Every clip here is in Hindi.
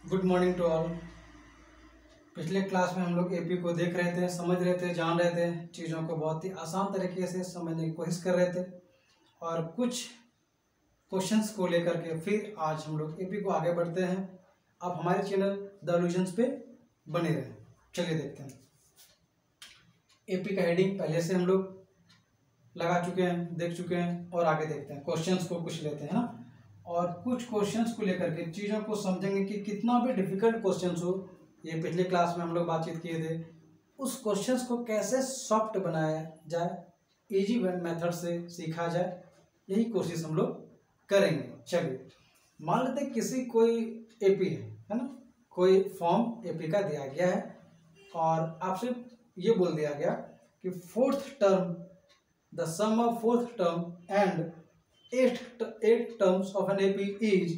Good morning to all. पिछले क्लास में हम लोग एपी को देख रहे थे, समझ रहे थे, जान रहे थे, चीज़ों को बहुत ही आसान तरीके से समझने की कोशिश कर रहे थे और कुछ क्वेश्चंस को लेकर के फिर आज हम लोग एपी को आगे बढ़ते हैं। आप हमारे चैनल द इल्यूजन्स पे बने रहें। चलिए देखते हैं। एपी का हेडिंग पहले से हम लोग लगा चुके हैं, देख चुके हैं और आगे देखते हैं। क्वेश्चंस को कुछ लेते हैं ना, और कुछ क्वेश्चंस को लेकर के चीज़ों को समझेंगे कि कितना भी डिफिकल्ट क्वेश्चंस हो, ये पिछले क्लास में हम लोग बातचीत किए थे, उस क्वेश्चंस को कैसे सॉफ्ट बनाया जाए, इजी मेथड से सीखा जाए, यही कोशिश हम लोग करेंगे। चलिए मान लेते हैं किसी कोई एपी है ना, कोई फॉर्म एपी का दिया गया है और आपसे ये बोल दिया गया कि fourth term the sum of fourth term and eight terms of an AP is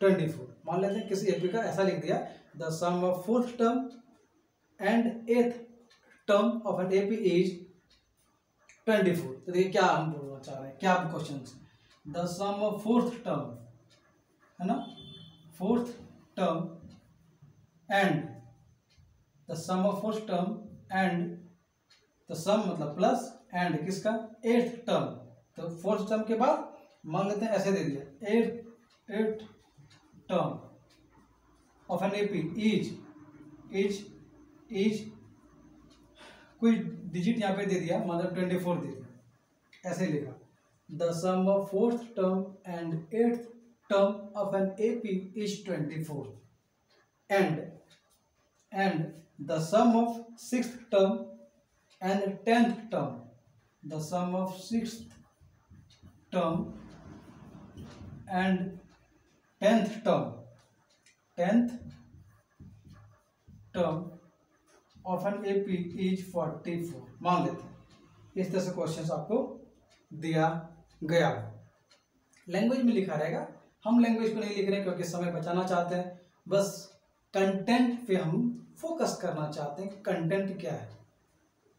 24। मान लेते हैं किसी एपी का ऐसा लिख दिया, the sum of fourth term and eighth term of an AP is 24। तो देखिए क्या हम बोलना चाह रहे हैं, क्या क्वेश्चन है। The sum of fourth term है ना, fourth term and the sum of fourth term and the sum मतलब प्लस एंड किसका, एथ टर्म। तो फोर्थ टर्म के बाद मान लेते हैं ऐसे दे दिया, eight term of an AP is कोई डिजिट यहाँ पे दे दिया, मतलब 24 दे दिया, ऐसे लिखा। The sum of fourth term and eighth term of an AP is 24 and the sum of sixth term and 10th term, the sum of sixth term and 10th term of an AP is 44। मान लेते हैं इस तरह से क्वेश्चन आपको दिया गया, लैंग्वेज में लिखा रहेगा। हम लैंग्वेज को नहीं लिख रहे हैं क्योंकि समय बचाना चाहते हैं, बस कंटेंट पे हम फोकस करना चाहते हैं। कंटेंट क्या है,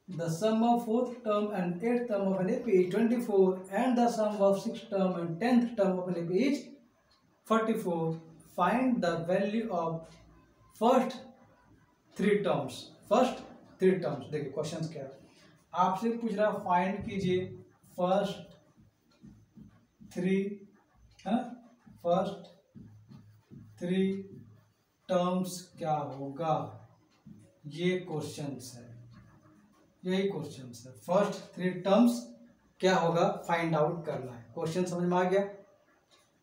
the sum of fourth term and eighth term of an AP is 24 and the sum of sixth term and 10th term of an AP is 44. Find the value of first three terms. देखिए क्वेश्चन क्या है, आपसे पूछ रहा फाइंड कीजिए फर्स्ट थ्री है ना, फर्स्ट थ्री टर्म्स क्या होगा, ये क्वेश्चन है, यही क्वेश्चन है। फर्स्ट थ्री टर्म्स क्या होगा फाइंड आउट करना है। क्वेश्चन समझ में आ गया।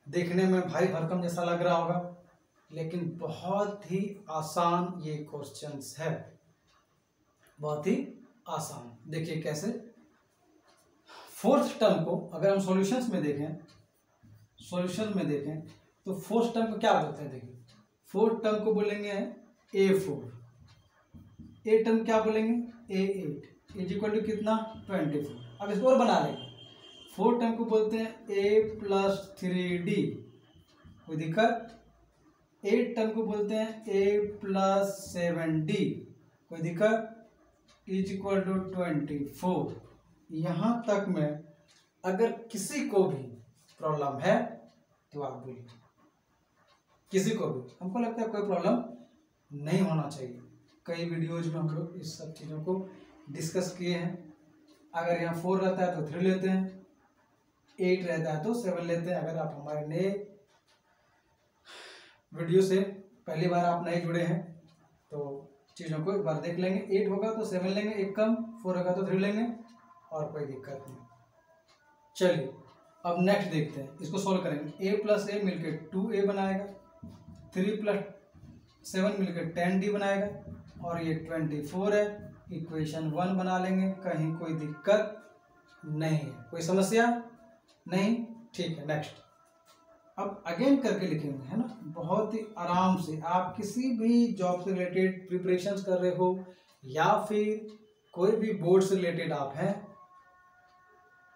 देखने में भारी भरकम जैसा लग रहा होगा, लेकिन बहुत ही आसान ये क्वेश्चन है, बहुत ही आसान। देखिए कैसे, फोर्थ टर्म को अगर हम सॉल्यूशंस में देखें, तो फोर्थ टर्म को क्या बोलते हैं। देखिए फोर्थ टर्म को बोलेंगे A4, ए टर्म क्या बोलेंगे A8 इज इक्वल टू कितना 24। अब इसको और बना लेंगे, फोर्थ टर्म को बोलते हैं A+3D, कोई दिक्कत। एट टर्म को बोलते हैं A+7D, कोई दिक्कत, इज इक्वल टू 24। यहाँ तक में अगर किसी को भी प्रॉब्लम है तो आप बोलिए, किसी को भी। हमको लगता है कोई प्रॉब्लम नहीं होना चाहिए। कई वीडियोज में हम लोग इस सब चीज़ों को डिस्कस किए हैं। अगर यहाँ 4 रहता है तो 3 लेते हैं, 8 रहता है तो 7 लेते हैं। अगर आप हमारे नए वीडियो से पहली बार आप नए जुड़े हैं तो चीज़ों को एक बार देख लेंगे। 8 होगा तो 7 लेंगे, एक कम, 4 होगा तो 3 लेंगे और कोई दिक्कत नहीं। चलिए अब नेक्स्ट देखते हैं, इसको सोल्व करेंगे। A+A मिलकर 2A बनाएगा, 3+7 मिलकर 10D बनाएगा और ये 24 है। इक्वेशन 1 बना लेंगे, कहीं कोई दिक्कत नहीं है, कोई समस्या नहीं, ठीक है। नेक्स्ट अब अगेन करके लिखेंगे, है ना, बहुत ही आराम से। आप किसी भी जॉब से रिलेटेड प्रिपरेशंस कर रहे हो या फिर कोई भी बोर्ड से रिलेटेड आप हैं,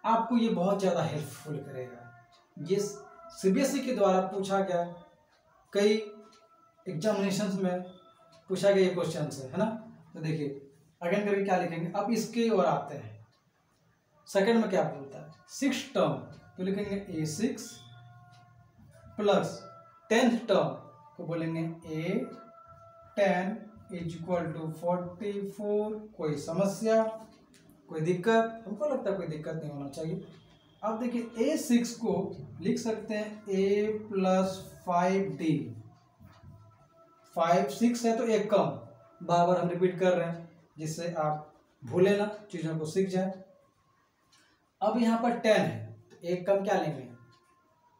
आपको ये बहुत ज़्यादा हेल्पफुल करेगा। ये सीबीएसई के द्वारा पूछा गया, कई एग्जामिनेशंस में पूछा गया ये क्वेश्चन है ना। तो देखिए अगेन करके क्या लिखेंगे। अब इसके और आते हैं, सेकंड में क्या बोलता है, 6 टर्म, तो लिखेंगे A6 प्लस 10th टर्म को बोलेंगे ए 10 इज इक्वल टू 44। कोई समस्या, कोई दिक्कत? हमको लगता है कोई दिक्कत नहीं होना चाहिए। अब देखिए A6 को लिख सकते हैं A प्लस 5D। 5 6 है तो एक कम, बार बार हम रिपीट कर रहे हैं जिससे आप भूले ना, चीज़ों को सीख जाए। अब यहाँ पर 10 है तो एक कम क्या लेंगे?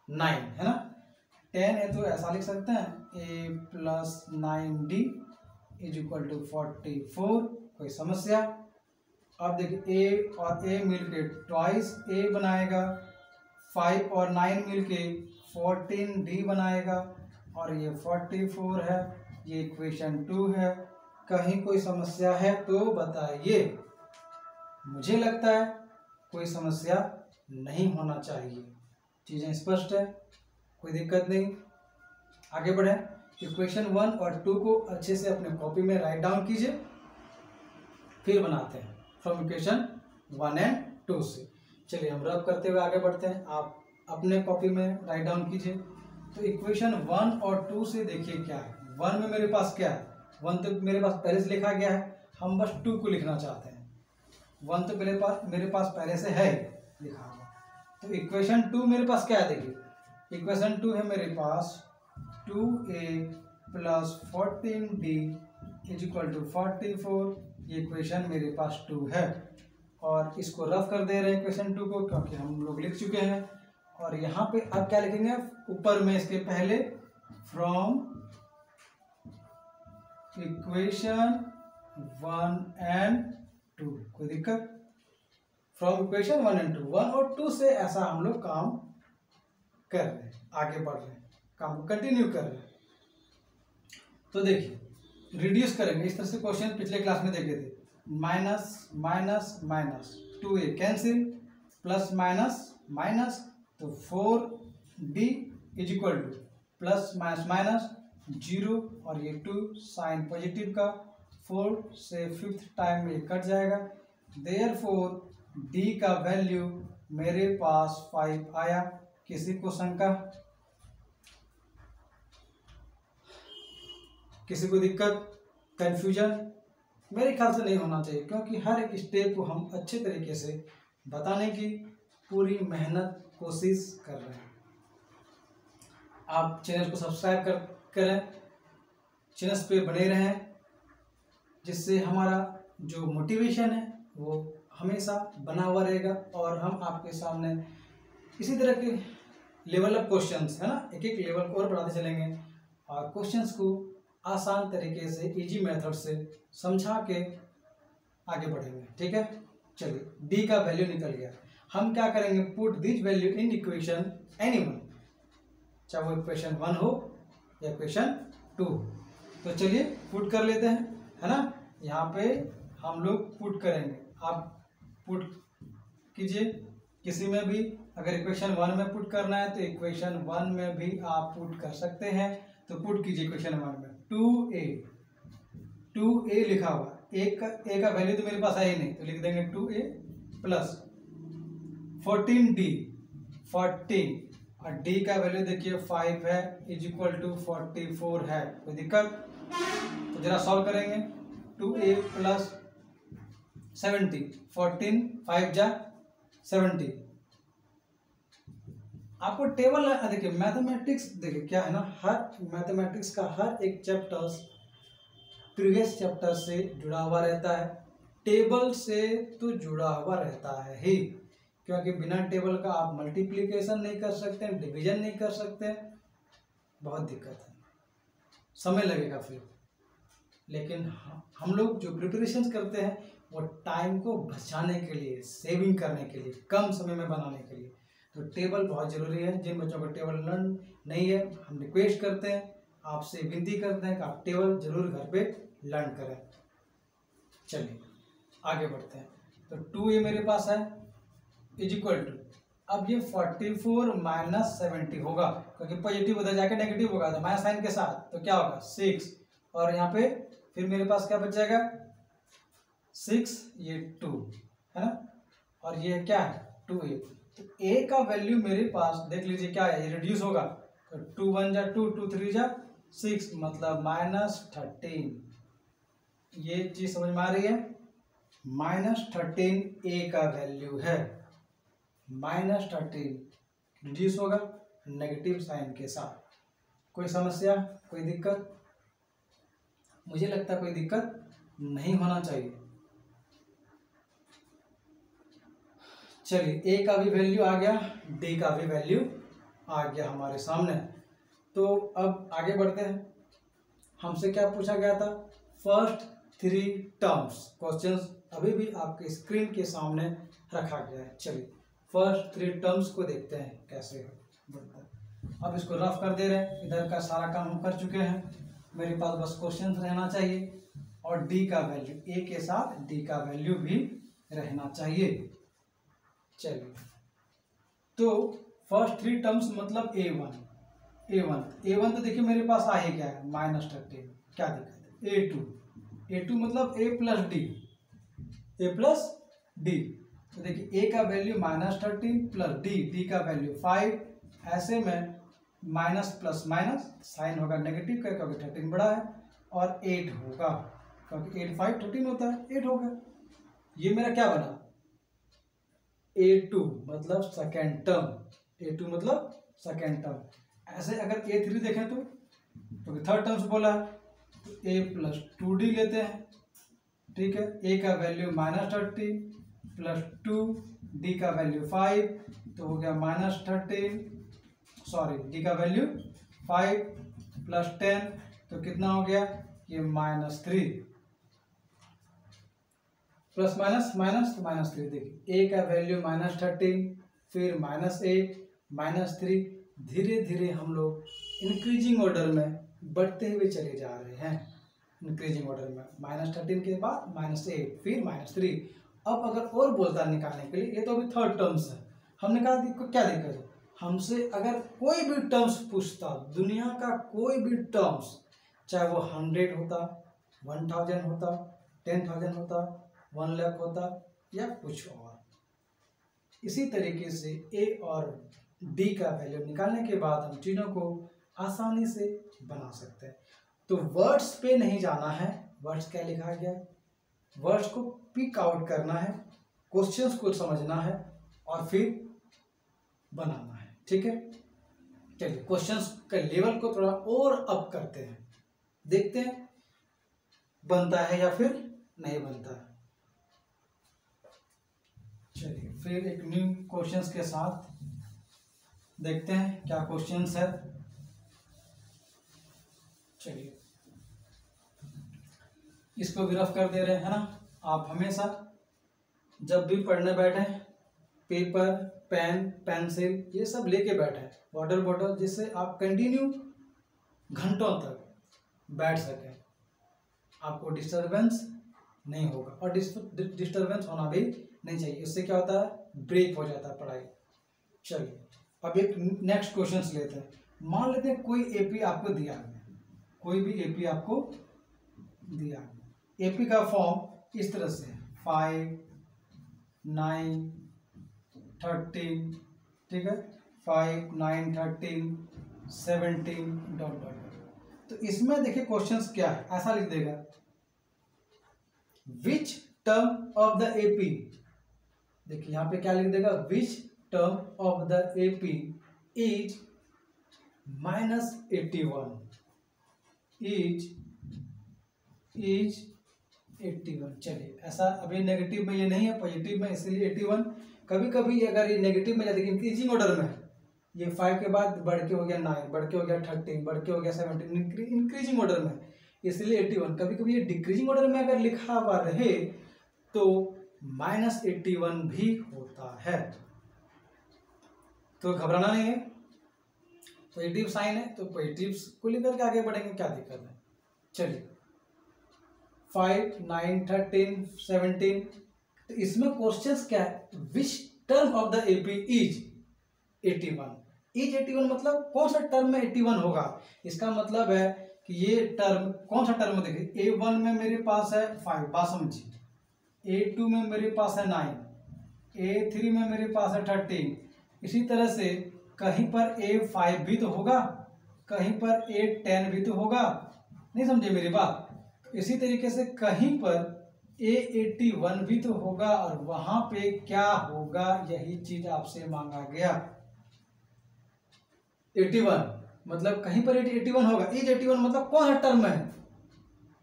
9 है ना। 10 है तो ऐसा लिख सकते हैं A plus 9D is equal to 44। कोई समस्या? अब देखिए A और A मिलके ट्वाइस A बनाएगा, 5 और 9 मिलके 14D बनाएगा, और ये 44 है, ये इक्वेशन 2 है। कहीं कोई समस्या है तो बताइए। मुझे लगता है कोई समस्या नहीं होना चाहिए। चीज़ें स्पष्ट है, कोई दिक्कत नहीं। आगे बढ़ें। इक्वेशन 1 और 2 को अच्छे से अपने कॉपी में राइट डाउन कीजिए, फिर बनाते हैं फ्रॉम इक्वेशन 1 एंड 2 से। चलिए हम रब करते हुए आगे बढ़ते हैं। आप अपने कॉपी में राइट डाउन कीजिए। तो इक्वेशन 1 और 2 से देखिए क्या है। 1 में मेरे पास क्या है? 1 तो मेरे पास पहले से लिखा गया है, हम बस 2 को लिखना चाहते हैं। 1 तो मेरे पास पहले से है लिखा हुआ। तो इक्वेशन 2 मेरे पास क्या है? देखिए इक्वेशन 2 है मेरे पास 2A plus 14D is equal to 44। ये इक्वेशन मेरे पास 2 है, और इसको रफ कर दे रहे हैं इक्वेशन 2 को, क्योंकि हम लोग लिख चुके हैं। और यहाँ पे अब क्या लिखेंगे? ऊपर में इसके पहले फ्रॉम इक्वेशन 1 एंड 2। कोई दिक्कत? फ्रॉम इक्वेशन 1 एंड 2, 1 और 2 से ऐसा हम लोग काम कर रहे हैं, आगे बढ़ रहे हैं, काम को कंटिन्यू कर रहे हैं। तो देखिए रिड्यूस करेंगे इस तरह से। क्वेश्चन पिछले क्लास में देखे थे, minus minus minus 2A cancel, plus minus minus, तो 4D is equal two plus minus minus 0, और ये 2 साइन पॉजिटिव का 4 से 5th टाइम में कट जाएगा। देयरफॉर D का वैल्यू मेरे पास 5 आया। किसी को शंका, किसी को दिक्कत, कंफ्यूजन? मेरे ख्याल से नहीं होना चाहिए, क्योंकि हर एक स्टेप को हम अच्छे तरीके से बताने की पूरी मेहनत कोशिश कर रहे हैं। आप चैनल को सब्सक्राइब करें, चैनल पे बने रहें, जिससे हमारा जो मोटिवेशन है वो हमेशा बना हुआ रहेगा, और हम आपके सामने इसी तरह के लेवल अप क्वेश्चंस है ना, एक एक लेवल को और बढ़ाते चलेंगे, और क्वेश्चंस को आसान तरीके से इजी मेथड से समझा के आगे बढ़ेंगे। ठीक है, चलिए डी का वैल्यू निकल गया। हम क्या करेंगे? Put this value in equation anyone, चाहे वो इक्वेशन 1 हो या इक्वेशन 2। तो चलिए पुट कर लेते हैं, है ना। यहाँ पे हम लोग पुट करेंगे, आप पुट कीजिए किसी में भी। अगर इक्वेशन 1 में पुट करना है तो इक्वेशन 1 में भी आप पुट कर सकते हैं। तो पुट कीजिए इक्वेशन 1 में 2A लिखा हुआ, ए का वैल्यू तो मेरे पास है ही नहीं, तो लिख देंगे 2A प्लस 14D 14, और D का वैल्यू देखिए 5 है, इज इक्वल टू 44 है। कोई दिक्कत? तो जरा सॉल्व करेंगे। 2A प्लस 70, 14 5 जा 70। आपको टेबल देखिए, मैथमेटिक्स देखिए क्या है ना, हर मैथमेटिक्स का हर एक चैप्टर्स प्रीवियस चैप्टर से जुड़ा हुआ रहता है, टेबल से तो जुड़ा हुआ रहता है ही, क्योंकि बिना टेबल का आप मल्टीप्लिकेशन नहीं कर सकते, डिवीजन नहीं कर सकते, बहुत दिक्कत है, समय लगेगा फिर। लेकिन हम लोग जो प्रिपरेशन करते हैं वो टाइम को बचाने के लिए, सेविंग करने के लिए, कम समय में बनाने के लिए, तो टेबल बहुत ज़रूरी है। जिन बच्चों को टेबल लर्न नहीं है, हम रिक्वेस्ट करते हैं, आपसे विनती करते हैं कि आप टेबल जरूर घर पे लर्न करें। चलिए आगे बढ़ते हैं। तो 2A मेरे पास है इज इक्वल टू, अब ये 44 माइनस 70 होगा, क्योंकि पॉजिटिव उधर जाके नेगेटिव होगा, तो माइनस साइन के साथ, तो क्या होगा 6, और यहाँ पे फिर मेरे पास क्या बच जाएगा 6, ये 2 है ना, और ये क्या है 2A। तो A का वैल्यू मेरे पास देख लीजिए क्या है, ये रिड्यूस होगा, तो 2 1 जा 2, 2 3 जा 6 मतलब -13। ये चीज समझ में आ रही है। -13 ए का वैल्यू है। -13 रिड्यूस होगा नेगेटिव साइन के साथ। कोई समस्या, कोई दिक्कत? मुझे लगता है कोई दिक्कत नहीं होना चाहिए। चलिए, ए का भी वैल्यू आ गया, डी का भी वैल्यू आ गया हमारे सामने। तो अब आगे बढ़ते हैं। हमसे क्या पूछा गया था? First 3 terms. क्वेश्चंस अभी भी आपके स्क्रीन के सामने रखा गया है। चलिए, फर्स्ट 3 टर्म्स को देखते हैं कैसे बनता है। अब इसको रफ कर दे रहे हैं। इधर का सारा काम हम कर चुके हैं। मेरे पास बस क्वेश्चन रहना चाहिए और डी का वैल्यू, ए के साथ डी का वैल्यू भी रहना चाहिए। चलिए, तो फर्स्ट 3 टर्म्स मतलब A1 तो देखिए मेरे पास आ ही गया है -13। क्या दिक्कत है? A2 मतलब A प्लस डी। तो देखिए A का वैल्यू -13 प्लस डी का वैल्यू 5। ऐसे में माइनस प्लस माइनस साइन होगा नेगेटिव का, क्योंकि 13 बड़ा है, और 8 होगा क्योंकि 8 5 13 होता है, 8 होगा। ये मेरा क्या बना? A2 मतलब सेकेंड टर्म। ऐसे अगर A3 देखें तो थर्ड टर्म से बोला है, तो A प्लस 2D लेते हैं। ठीक है, A का वैल्यू -13 प्लस 2, D का वैल्यू 5, तो हो गया -13, सॉरी डी का वैल्यू 5 प्लस 10, तो कितना हो गया? ये -3। प्लस माइनस माइनस तो -3। देखिए ए का वैल्यू -13, फिर -8, -3। धीरे धीरे हम लोग इंक्रीजिंग ऑर्डर में बढ़ते हुए चले जा रहे हैं। इंक्रीजिंग ऑर्डर में -13 के बाद -8, फिर -3। अब अगर और बोलता निकालने के लिए, ये तो अभी थर्ड टर्म्स है, हमने कहा क्या दिक्कत है? हमसे अगर कोई भी टर्म्स पूछता, दुनिया का कोई भी टर्म्स, चाहे वो 100 होता, 1000 होता, 10,000 होता, 1 लाख होता, या कुछ और, इसी तरीके से ए और डी का वैल्यू निकालने के बाद हम चीज़ों को आसानी से बना सकते हैं। तो वर्ड्स पे नहीं जाना है। वर्ड्स क्या लिखा गया, वर्ड्स को पिक आउट करना है, क्वेश्चंस को समझना है और फिर बनाना है। ठीक है, चलिए क्वेश्चंस के लेवल को थोड़ा और अप करते हैं, देखते हैं बनता है या फिर नहीं बनता है। चलिए फिर एक न्यू क्वेश्चंस के साथ देखते हैं क्या क्वेश्चंस है। चलिए, इसको भी रफ कर दे रहे हैं, है ना। आप हमेशा जब भी पढ़ने बैठे, पेपर, पेन, पेंसिल ये सब लेके बैठे, वाटर बॉटल, जिससे आप कंटिन्यू घंटों तक बैठ सकें, आपको डिस्टरबेंस नहीं होगा, और डिस्टरबेंस होना भी नहीं चाहिए। इससे क्या होता है? ब्रेक हो जाता है पढ़ाई। चलिए, अब एक नेक्स्ट क्वेश्चन लेते हैं। मान लेते हैं कोई एपी आपको दिया है, कोई भी एपी आपको दिया है। एपी का फॉर्म इस तरह से 5, 9, 13, ठीक है, 5, 9, 13, 17 डॉट डॉट। तो इसमें देखिए क्वेश्चंस क्या है, ऐसा लिख देगा, which term of the AP. देखिए यहां पे क्या लिख देगा, which term of the AP is -81, is 81। चलिए, ऐसा अभी नेगेटिव में ये नहीं है, पॉजिटिव में, इसलिए 81। कभी कभी अगर ये नेगेटिव में जाता है, इंक्रीजिंग ऑर्डर में, ये 5 के बाद बढ़ के हो गया 9, बढ़ के हो गया 13, बढ़ के हो गया 17, इंक्रीजिंग ऑर्डर में, इसलिए 81। कभी कभी ये डिक्रीजिंग ऑर्डर में अगर लिखा हुआ रहे तो -81 भी होता है। तो घबराना नहीं है, पॉजिटिव साइन है तो पॉजिटिव को लेकर के आगे बढ़ेंगे, क्या दिक्कत है। चलिए, 5, 9, 13, 17। तो इसमें क्वेश्चंस क्या है, which term of the AP is 81। Is 81 मतलब कौन सा टर्म में 81 होगा। इसका मतलब है कि ये टर्म कौन सा टर्म, देखिए A1 में मेरे पास है 5, बात समझिए, A2 में मेरे पास है 9, A3 में मेरे पास है 13। इसी तरह से कहीं पर A5 भी तो होगा, कहीं पर 810 भी तो होगा, नहीं समझे मेरी बात। इसी तरीके से कहीं पर A81 भी तो होगा, और वहां पे क्या होगा, यही चीज आपसे मांगा गया। 81 मतलब कहीं पर 81 होगा। इज 81 मतलब कौन सा टर्म है,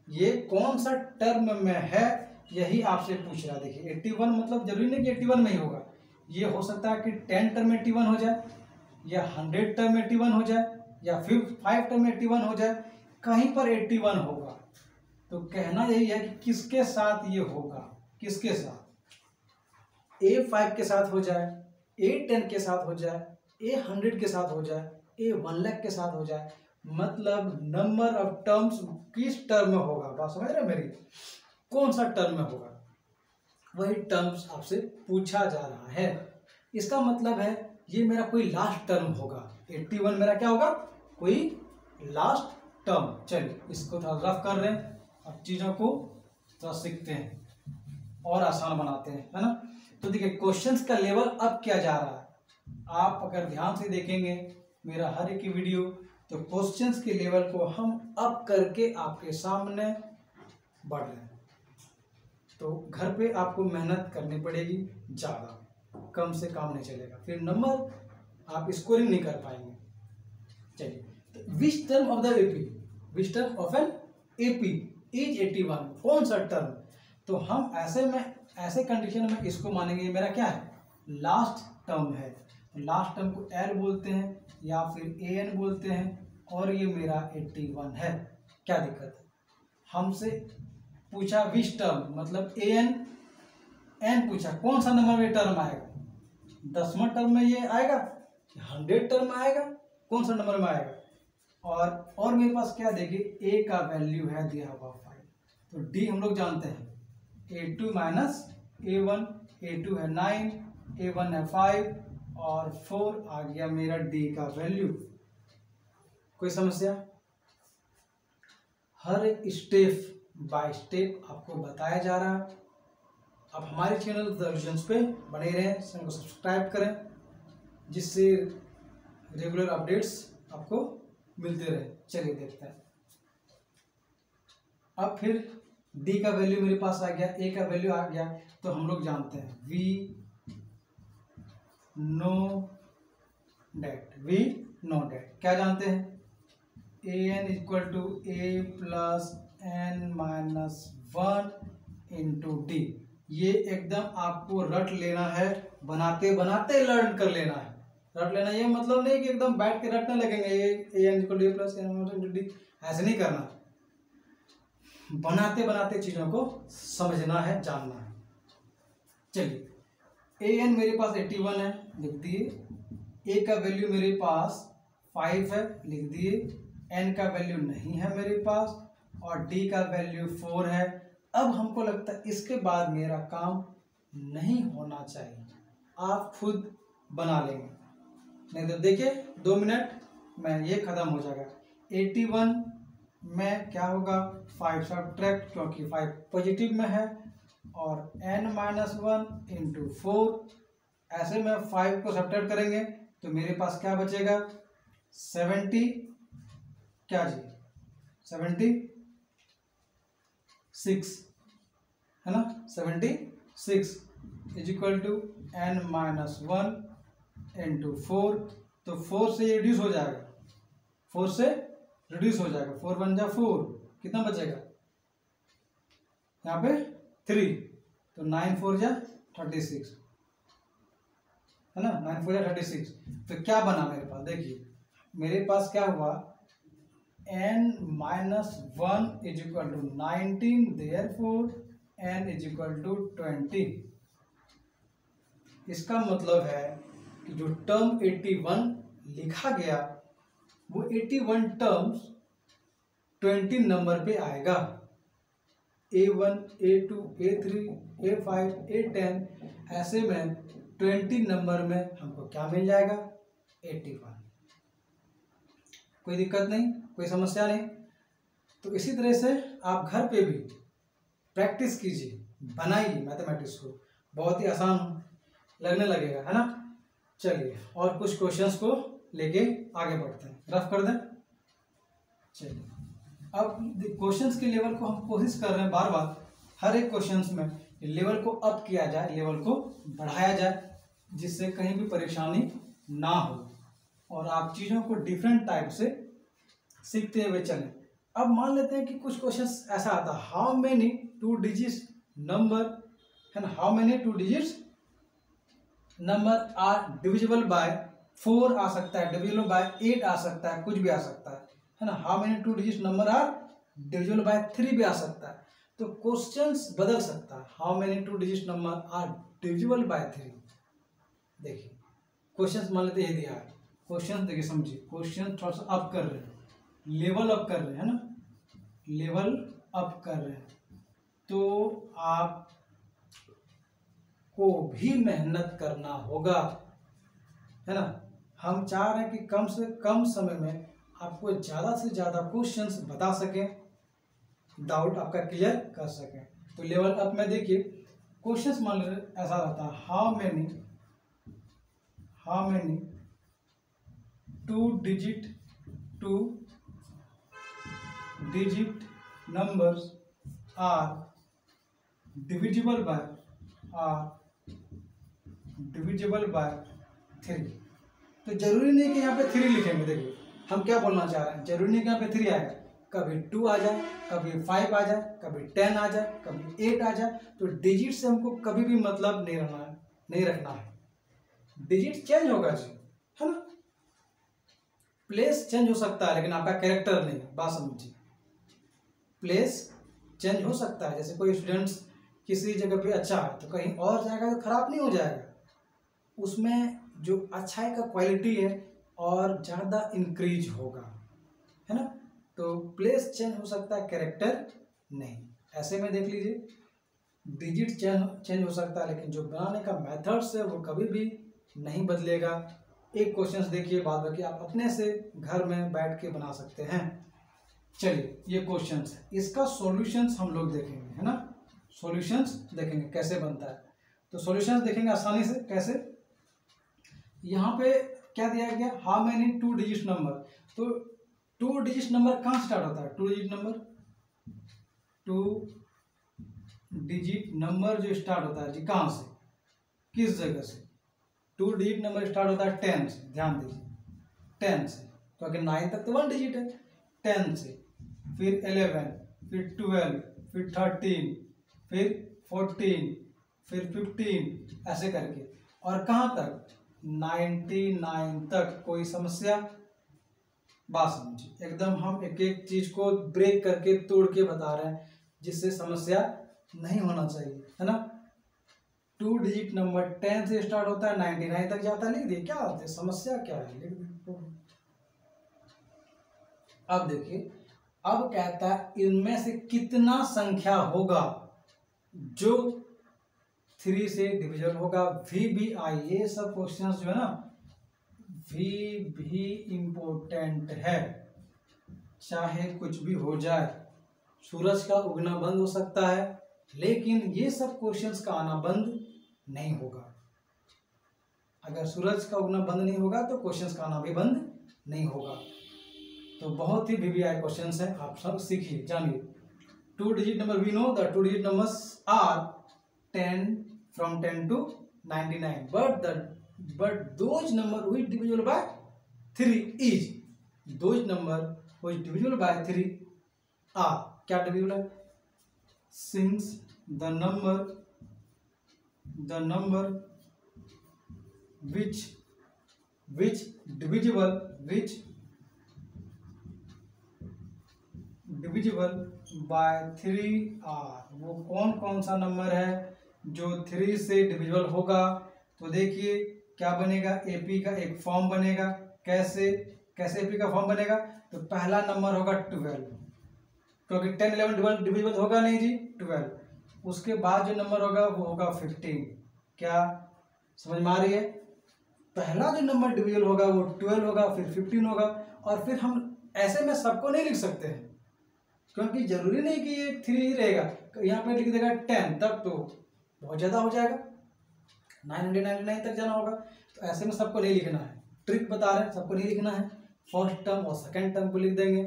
ये कौन सा टर्म में है, यही आपसे पूछ रहा है। देखिए 81 मतलब जरूरी नहीं कि 81 में ही होगा, ये हो सकता है कि 10 टर्म 81 हो जाए, या 100 टर्म 81 हो जाए, या फिर 5 टर्म 81 हो जाए, कहीं पर 81 होगा। तो कहना यही है कि किसके साथ ये होगा, किसके साथ, A5 के साथ हो जाए, A10 के साथ हो जाए, A100 के साथ हो जाए, A1 लाख के साथ हो जाए, मतलब नंबर ऑफ टर्म्स किस टर्म में होगा, बात समझ रहे मेरी, कौन सा टर्म में होगा, वही टर्म्स आपसे पूछा जा रहा है। इसका मतलब है ये मेरा कोई लास्ट टर्म होगा। 81 मेरा क्या होगा, कोई लास्ट टर्म। चलिए इसको थोड़ा रफ कर रहे हैं, अब चीजों को थोड़ा सीखते हैं और आसान बनाते हैं, है ना। तो देखिए क्वेश्चंस का लेवल अब क्या जा रहा है, आप अगर ध्यान से देखेंगे मेरा हर एक वीडियो, तो क्वेश्चंस के लेवल को हम अप करके आपके सामने बढ़ रहे हैं। तो घर पे आपको मेहनत करनी पड़ेगी ज़्यादा, कम से काम नहीं चलेगा, फिर नंबर आप स्कोरिंग नहीं कर पाएंगे। चलिए, तो which term of the AP, which term of an AP is 81, कौन सा टर्म। तो हम ऐसे कंडीशन में इसको मानेंगे ये मेरा क्या है, लास्ट टर्म है। लास्ट टर्म को एल बोलते हैं या फिर एन बोलते हैं, और ये मेरा 81 है। क्या दिक्कत है, हमसे पूछा विच टर्म, मतलब एन पूछा, कौन सा नंबर में टर्म आएगा, 10वां टर्म में ये आएगा, 100 टर्म में आएगा, कौन सा नंबर में आएगा। और मेरे पास क्या देखिए, ए का वैल्यू है दिया हुआ 5, तो डी हम लोग जानते हैं, A2 माइनस A1, A2 है 9, A1 है 5, और 4 आ गया मेरा डी का वैल्यू। कोई समस्या, हर एक स्टेप बाय स्टेप आपको बताया जा रहा है। आप हमारे चैनल द रिविजन्स पे बने रहें, चैनल को सब्सक्राइब करें, जिससे रेगुलर अपडेट्स आपको मिलते रहे। चलिए देखते हैं, अब फिर डी का वैल्यू मेरे पास आ गया, ए का वैल्यू आ गया, तो हम लोग जानते हैं वी नो डेट, क्या जानते हैं, A N equal to A plus N minus 1 into D. ये एकदम आपको रट लेना है, बनाते बनाते लर्न कर लेना है। रट लेना ये मतलब नहीं कि एकदम बैठ के रटने लगेंगे, A N equal to A plus N minus into D, ऐसे नहीं करना। बनाते बनाते चीजों को समझना है, जानना है। चलिए, ए एन मेरे पास 81 है, लिख दिए। ए का वैल्यू मेरे पास 5 है, लिख दिए। एन का वैल्यू नहीं है मेरे पास, और डी का वैल्यू 4 है। अब हमको लगता है इसके बाद मेरा काम नहीं होना चाहिए, आप खुद बना लेंगे, नहीं तो देखिए 2 मिनट में ये खत्म हो जाएगा। 81 में क्या होगा, 5 सब्ट्रैक्ट, क्योंकि 5 पॉजिटिव में है, और n माइनस 1 इंटू 4, ऐसे में 5 को सब्ट्रैक्ट करेंगे तो मेरे पास क्या बचेगा, 70, क्या जी 76 है ना, 76 is equal to n minus 1 into 4, तो 4 से रिड्यूस हो जाएगा, 4 से रिड्यूस हो जाएगा, 4 बन जा 4, कितना बचेगा यहाँ पे 3, तो 9 4 जा 36 है ना, 9 4 जा 36। तो क्या बना मेरे पास, देखिए मेरे पास क्या हुआ, n minus 1 is equal to 19, therefore n is equal to 20। इसका मतलब है कि जो टर्म 81 लिखा गया वो 81 टर्म्स 20 नंबर पे आएगा। A1, A2, A3, A5, A10, ऐसे में 20 नंबर में हमको क्या मिल जाएगा, 81। कोई दिक्कत नहीं, कोई समस्या नहीं। तो इसी तरह से आप घर पे भी प्रैक्टिस कीजिए, बनाइए मैथमेटिक्स को, बहुत ही आसान लगने लगेगा, है ना। चलिए और कुछ क्वेश्चंस को लेके आगे बढ़ते हैं, रफ कर दें। चलिए अब क्वेश्चंस के लेवल को हम कोशिश कर रहे हैं बार बार हर एक क्वेश्चंस में लेवल को अप किया जाए, लेवल को बढ़ाया जाए, जिससे कहीं भी परेशानी ना हो और आप चीज़ों को डिफरेंट टाइप से सीखते हुए चलें। अब मान लेते हैं कि कुछ क्वेश्चंस ऐसा आता है, हाउ मेनी 2 डिजिट्स नंबर है ना, how many 2 digits number are divisible by 4 आ सकता है, डिविजिबल बाय 8 आ सकता है, कुछ भी आ सकता है ना। How many 2 digits number are divisible by 3 भी आ सकता है। तो क्वेश्चंस बदल सकता है, how many 2 digit number are divisible by 3। देखिए क्वेश्चंस मान लेते ये दिया है, क्वेश्चन देखिए समझिए, क्वेश्चन थोड़ा सा अप कर रहे हैं, लेवल अप कर रहे हैं ना, लेवल अप कर रहे हैं, तो आप को भी मेहनत करना होगा, है ना। हम चाह रहे हैं कि कम से कम समय में आपको ज़्यादा से ज़्यादा क्वेश्चंस बता सकें, डाउट आपका क्लियर कर सकें। तो लेवल अप में देखिए क्वेश्चंस मान लीजिए ऐसा रहता है, how many 2 digit numbers are divisible by 3। तो जरूरी नहीं कि यहाँ पे 3 लिखेंगे। देखिए हम क्या बोलना चाह रहे हैं, जरूरी नहीं कि यहाँ पे 3 आएगा, कभी 2 आ जाए, कभी 5 आ जाए, कभी 10 आ जाए, कभी 8 आ जाए। तो डिजिट से हमको कभी भी मतलब नहीं रखना है। डिजिट चेंज होगा जी, है ना, प्लेस चेंज हो सकता है लेकिन आपका कैरेक्टर नहीं। बात समझिए, प्लेस चेंज हो सकता है, जैसे कोई स्टूडेंट्स किसी जगह पे अच्छा है तो कहीं और जाएगा तो खराब नहीं हो जाएगा, उसमें जो अच्छाई का क्वालिटी है और ज़्यादा इंक्रीज होगा, है ना। तो प्लेस चेंज हो सकता है, कैरेक्टर नहीं। ऐसे में देख लीजिए डिजिट चेंज हो सकता है लेकिन जो बनाने का मेथड्स है वो कभी भी नहीं बदलेगा। एक क्वेश्चंस देखिए, बाद बाकी आप अपने से घर में बैठ के बना सकते हैं। चलिए ये क्वेश्चंस है, इसका सॉल्यूशंस हम लोग देखेंगे, है ना, सॉल्यूशंस देखेंगे कैसे बनता है। तो सॉल्यूशंस देखेंगे आसानी से कैसे। यहाँ पे क्या दिया गया, हाउ मेनी 2 डिजिट नंबर। तो 2 डिजिट नंबर कहाँ स्टार्ट होता है, 2 डिजिट नंबर जो स्टार्ट होता है जी कहाँ से, किस जगह से। 2 डिजिट नंबर स्टार्ट होता है 10 से, ध्यान दीजिए 10 से, क्योंकि 9 तक तो 1 डिजिट है। 10 से, फिर 11, फिर 12, फिर 13, फिर 14, फिर 15, ऐसे करके, और कहाँ तक 99 तक। कोई समस्या, बात समझिए, एकदम हम एक एक चीज को ब्रेक करके तोड़ के बता रहे हैं जिससे समस्या नहीं होना चाहिए, है ना। 2 डिजिट नंबर 10 से स्टार्ट होता है, 99 तक जाता है, लिख दिए, क्या होता है, समस्या क्या है, लिख दिए। अब देखिए, अब कहता है इनमें से कितना संख्या होगा जो 3 से डिविजन होगा। VBI, ये सब क्वेश्चंस जो है ना, वी भी इम्पोर्टेंट है, चाहे कुछ भी हो जाए। सूरज का उगना बंद हो सकता है लेकिन ये सब क्वेश्चंस का आना बंद नहीं होगा। अगर सूरज का उगना बंद नहीं होगा तो क्वेश्चंस का आना भी बंद नहीं होगा। तो बहुत ही VBI क्वेश्चंस है, आप सब सीखिए, जानिए। 2 digit number, we know the 2 digit numbers are 10 from 10 to 99, but those number which divisible by 3 is, those number which divisible by 3 are, क्या divisible है, since the number which divisible by 3 are, वो कौन कौन सा नंबर है जो 3 से डिविजिबल होगा। तो देखिए क्या बनेगा, एपी का एक फॉर्म बनेगा। कैसे एपी का फॉर्म बनेगा, तो पहला नंबर होगा 12, क्योंकि 10 11 डिविजिबल होगा नहीं जी, 12। उसके बाद जो नंबर होगा वो होगा 15। क्या समझ में आ रही है, पहला जो नंबर डिविजिबल होगा वो 12 होगा, फिर 15 होगा, और फिर हम ऐसे में सबको नहीं लिख सकते हैं क्योंकि जरूरी नहीं कि ये 3 ही रहेगा। यहाँ पे लिख देगा 10, तब तो बहुत ज़्यादा हो जाएगा, 999 तक जाना होगा। तो ऐसे में सबको नहीं लिखना है, ट्रिक बता रहे हैं, सबको नहीं लिखना है। फर्स्ट टर्म और सेकंड टर्म को लिख देंगे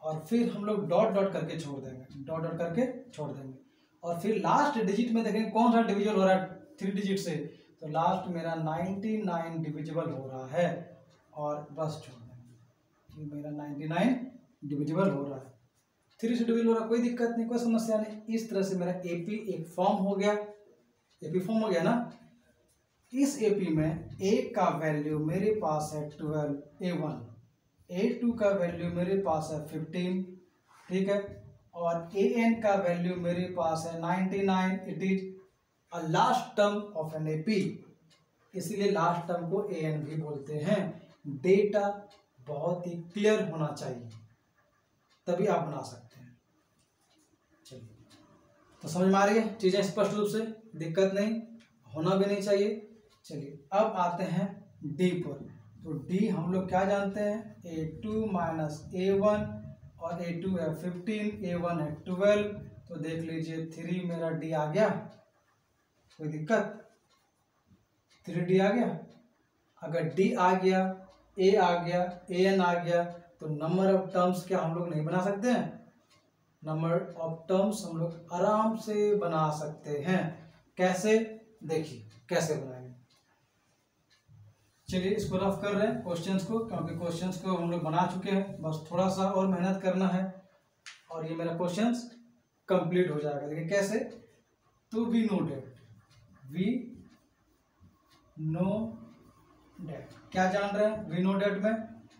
और फिर हम लोग डॉट डॉट करके छोड़ देंगे, डॉट डॉट करके छोड़ देंगे, और फिर लास्ट डिजिट में देखेंगे कौन सा डिविजिबल हो रहा है 3 डिजिट से, तो लास्ट मेरा 99 डिविजिबल हो रहा है और बस छोड़ देंगे। ये मेरा 99 डिविजिबल हो रहा है, 3 से डिविजिबल हो रहा है, कोई दिक्कत नहीं, कोई समस्या नहीं। इस तरह से मेरा एपी एक फॉर्म हो गया, एपी फॉर्म हो गया ना। इस एपी में ए का वैल्यू मेरे पास है 12, A1, A2 का वैल्यू मेरे पास है 15, ठीक है, और AN का वैल्यू मेरे पास है 99। It is a last term of an AP, इसीलिए लास्ट टर्म को AN भी बोलते हैं। डेटा बहुत ही क्लियर होना चाहिए, तभी आप बना सकते हैं। चलिए, तो समझ में आ रही है चीजें स्पष्ट रूप से, दिक्कत नहीं, होना भी नहीं चाहिए। चलिए अब आते हैं डी पर। तो डी हम लोग क्या जानते हैं, A2 माइनस A1, और A2 है 15, A1 है 12, तो देख लीजिए 3 मेरा डी आ गया, कोई दिक्कत, 3D आ गया। अगर डी आ गया, ए आ गया, AN आ गया, तो नंबर ऑफ टर्म्स क्या हम लोग नहीं बना सकते हैं, नंबर ऑफ टर्म्स हम लोग आराम से बना सकते हैं। कैसे, देखिए कैसे बनाएंगे। चलिए इसको रफ कर रहे हैं क्वेश्चंस को, क्योंकि क्वेश्चंस को हम लोग बना चुके हैं, बस थोड़ा सा और मेहनत करना है और ये मेरा क्वेश्चंस कंप्लीट हो जाएगा। देखिए कैसे, तो we know that, we know that, क्या जान रहे हैं वी नो डेट में,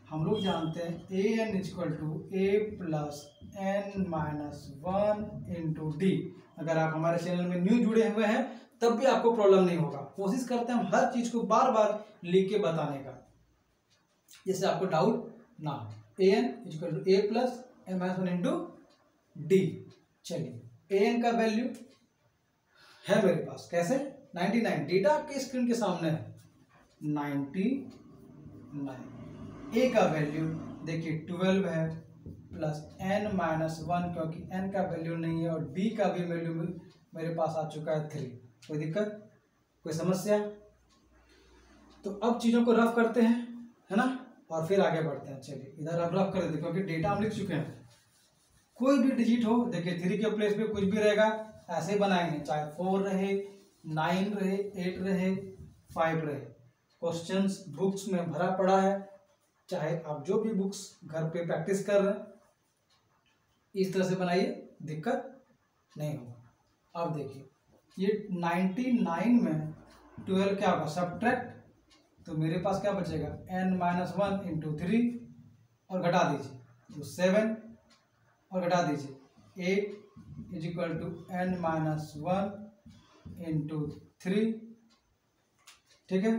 हम लोग जानते हैं AN equal to A plus N minus 1 into d. अगर आप हमारे चैनल में न्यू जुड़े हुए हैं तब भी आपको प्रॉब्लम नहीं होगा, कोशिश करते हैं हम हर चीज को बार बार लिख के बताने का, जिससे आपको डाउट ना हो। AN equal to A plus N minus 1 into d. चलिए AN का वैल्यू है मेरे पास, कैसे, 99, डेटा आपके स्क्रीन के सामने है 99। ए का वैल्यू देखिए 12 है, प्लस N माइनस 1, क्योंकि N का वैल्यू नहीं है, और D का भी वैल्यू मेरे पास आ चुका है 3। कोई दिक्कत, कोई समस्या? तो अब चीज़ों को रफ करते हैं, है ना, और फिर आगे बढ़ते हैं। चलिए इधर अब रफ कर देते, क्योंकि डेटा हम लिख चुके हैं। कोई भी डिजिट हो, देखिए 3 के प्लेस पे कुछ भी रहेगा, ऐसे ही बनाएंगे, चाहे 4 रहे, 9 रहे, 8 रहे, 5 रहे। क्वेश्चंस बुक्स में भरा पड़ा है, चाहे आप जो भी बुक्स घर पे प्रैक्टिस कर रहे हैं इस तरह से बनाइए, दिक्कत नहीं होगा। अब देखिए ये 99 में 12 क्या होगा, सब्ट्रैक्ट, तो मेरे पास क्या बचेगा N माइनस 1 इंटू 3, और घटा दीजिए तो 7, और घटा दीजिए 8 is equal to N minus 1 into 3, ठीक है।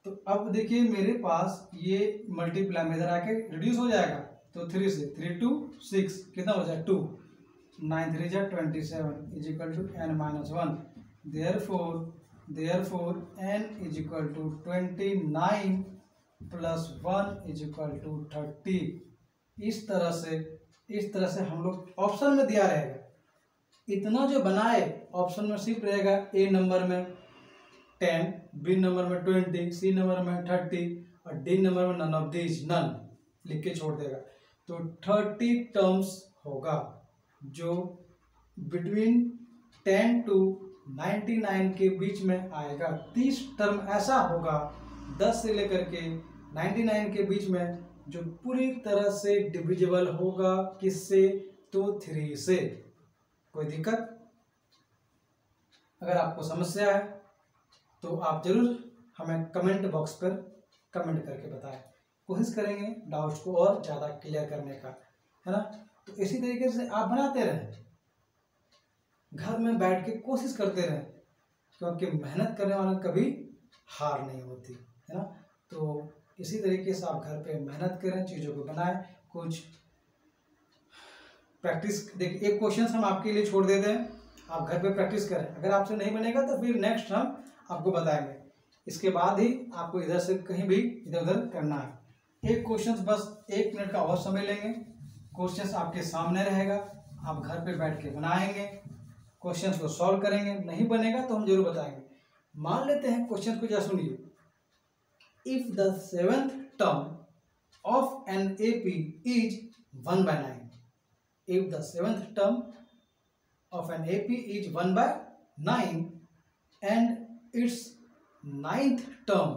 तो अब देखिए मेरे पास ये मल्टीप्लाई में इधर आके रिड्यूस हो जाएगा, तो 3 से 3 2 6 कितना हो जाए 2, 9 3 जा 27 is equal to N minus 1। Therefore N is equal to 29 plus 1 is equal to 30। इस तरह से हम लोग ऑप्शन में दिया रहेगा, इतना जो बनाए ऑप्शन में सिर्फ रहेगा A नंबर में 10, B नंबर में 20, C नंबर में 30, और D नंबर में नन ऑफ दीज, नन लिख के छोड़ देगा। तो 30 टर्म्स होगा जो बिटवीन 10 to 99 के बीच में आएगा। 30 टर्म ऐसा होगा 10 से लेकर के 99 के बीच में जो पूरी तरह से डिविजिबल होगा, किससे, तो 3 से। कोई दिक्कत? अगर आपको समस्या है तो आप जरूर हमें कमेंट बॉक्स पर कमेंट करके बताएं, कोशिश करेंगे डाउट्स को और ज़्यादा क्लियर करने का, है ना। तो इसी तरीके से आप बनाते रहें, घर में बैठ के कोशिश करते रहें, क्योंकि मेहनत करने वाला कभी हार नहीं होती, है ना। तो इसी तरीके से आप घर पे मेहनत करें, चीज़ों को बनाएं, कुछ प्रैक्टिस। देखिए एक क्वेश्चन हम आपके लिए छोड़ देते हैं, आप घर पे प्रैक्टिस करें, अगर आपसे नहीं बनेगा तो फिर नेक्स्ट हम आपको बताएंगे, इसके बाद ही आपको इधर से कहीं भी इधर उधर करना है। एक क्वेश्चन बस 1 मिनट का और समय लेंगे, क्वेश्चन आपके सामने रहेगा, आप घर पे बैठ के बनाएंगे, क्वेश्चन को सॉल्व करेंगे, नहीं बनेगा तो हम जरूर बताएंगे। मान लेते हैं क्वेश्चन को, जरा सुनिए, if the 7th term of an AP is 1/9. If the seventh term of an AP is 1/9 and its ninth term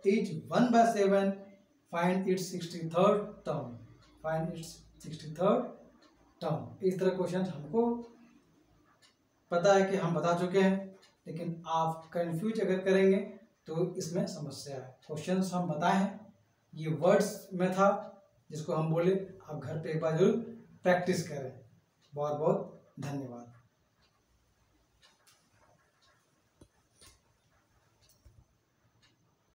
is 1/7, find its 63rd term. Find its 63rd term. इस तरह क्वेश्चन हमको पता है कि हम बता चुके हैं, लेकिन आप कंफ्यूज अगर करेंगे तो इसमें समस्या है। क्वेश्चंस हम बताए हैं, ये वर्ड्स में था जिसको हम बोले, आप घर पे एक बार जरूर प्रैक्टिस करें। बहुत बहुत धन्यवाद।